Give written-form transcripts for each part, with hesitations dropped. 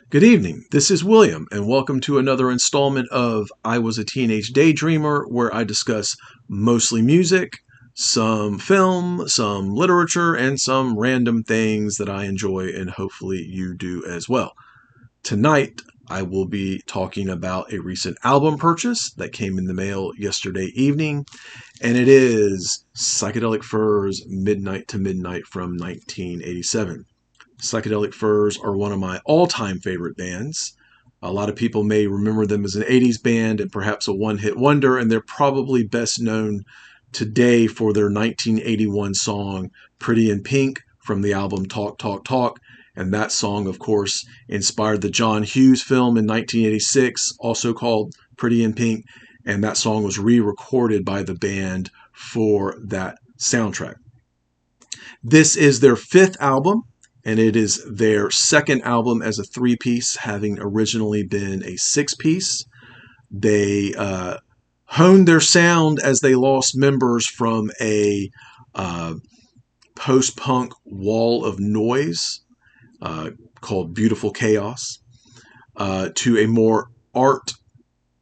Good evening. This is William, and welcome to another installment of I Was a Teenage Daydreamer, where I discuss mostly music, some film, some literature, and some random things that I enjoy, and hopefully you do as well. Tonight, I will be talking about a recent album purchase that came in the mail yesterday evening, and it is Psychedelic Furs Midnight to Midnight from 1987. Psychedelic Furs are one of my all-time favorite bands. A lot of people may remember them as an 80s band and perhaps a one-hit wonder, and they're probably best known today for their 1981 song Pretty in Pink from the album Talk, Talk, Talk. And that song, of course, inspired the John Hughes film in 1986, also called Pretty in Pink. And that song was re-recorded by the band for that soundtrack. This is their fifth album, and it is their second album as a three-piece, having originally been a six-piece. They honed their sound as they lost members from a post-punk wall of noise called Beautiful Chaos to a more art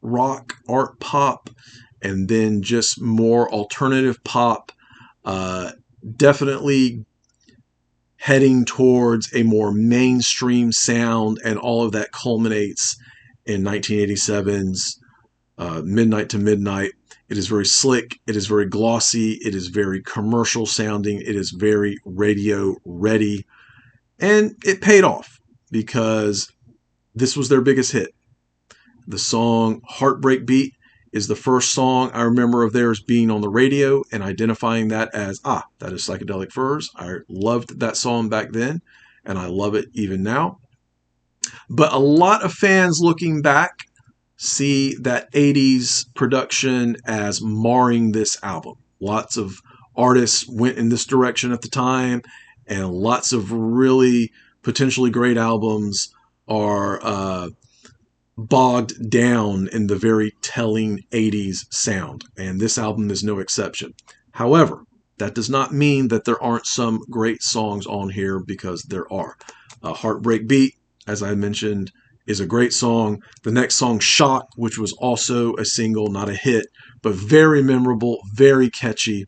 rock, art pop, and then just more alternative pop, definitely heading towards a more mainstream sound, and all of that culminates in 1987's Midnight to Midnight. It is very slick, it is very glossy, it is very commercial sounding, it is very radio ready, and it paid off because this was their biggest hit. The song Heartbreak Beat is the first song I remember of theirs being on the radio and identifying that as, that is Psychedelic Furs. I loved that song back then, and I love it even now. But a lot of fans looking back see that 80s production as marring this album. Lots of artists went in this direction at the time, and lots of really potentially great albums are bogged down in the very telling 80s sound, and this album is no exception. However, that does not mean that there aren't some great songs on here, because there are. Heartbreak Beat, as I mentioned, is a great song. The next song, Shot, which was also a single, not a hit, but very memorable, very catchy.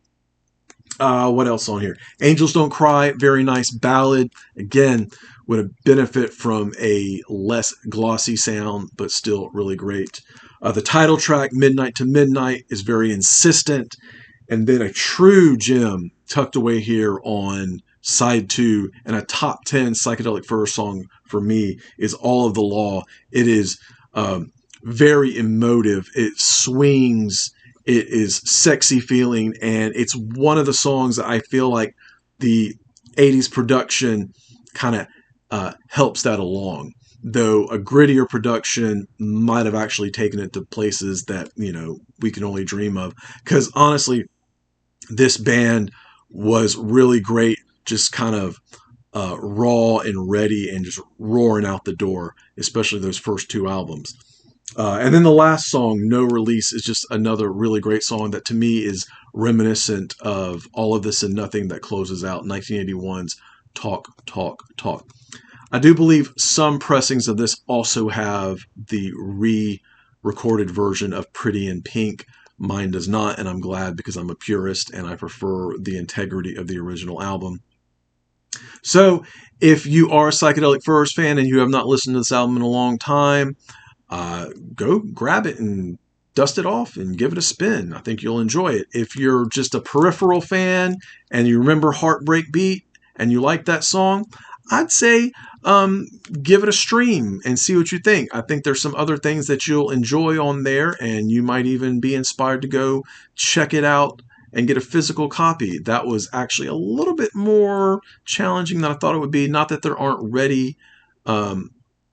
What else on here? Angels Don't Cry, very nice ballad. Again, would benefit from a less glossy sound, but still really great. The title track, Midnight to Midnight, is very insistent. And then a true gem tucked away here on side 2, and a top 10 Psychedelic Furs song for me, is All of the Law. It is very emotive. It swings. It is sexy feeling, and it's one of the songs that I feel like the 80s production kind of helps that along, though a grittier production might have actually taken it to places that, we can only dream of. Because honestly, this band was really great, just kind of raw and ready and just roaring out the door, especially those first two albums. And then the last song, No Release, is just another really great song that to me is reminiscent of All of This and Nothing that closes out 1981's Talk, Talk, Talk. I do believe some pressings of this also have the re-recorded version of Pretty in Pink. Mine does not, and I'm glad, because I'm a purist and I prefer the integrity of the original album. So if you are a Psychedelic Furs fan and you have not listened to this album in a long time, go grab it and dust it off and give it a spin. I think you'll enjoy it. If you're just a peripheral fan and you remember Heartbreak Beat and you like that song, I'd say give it a stream and see what you think. I think there's some other things that you'll enjoy on there, and you might even be inspired to go check it out and get a physical copy. That was actually a little bit more challenging than I thought it would be. Not that there aren't ready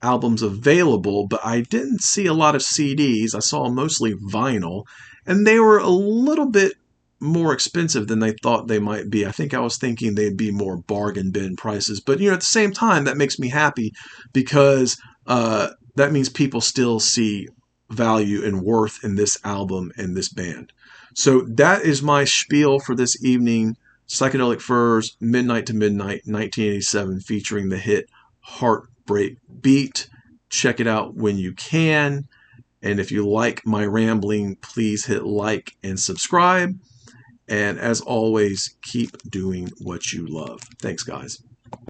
albums available, but I didn't see a lot of CDs. I saw mostly vinyl, and they were a little bit more expensive than they thought they might be. I think I was thinking they'd be more bargain bin prices, but at the same time, that makes me happy, because that means people still see value and worth in this album and this band. So that is my spiel for this evening. Psychedelic Furs, Midnight to Midnight, 1987, featuring the hit Heart break beat. Check it out when you can. And if you like my rambling, please hit like and subscribe. And as always, keep doing what you love. Thanks, guys.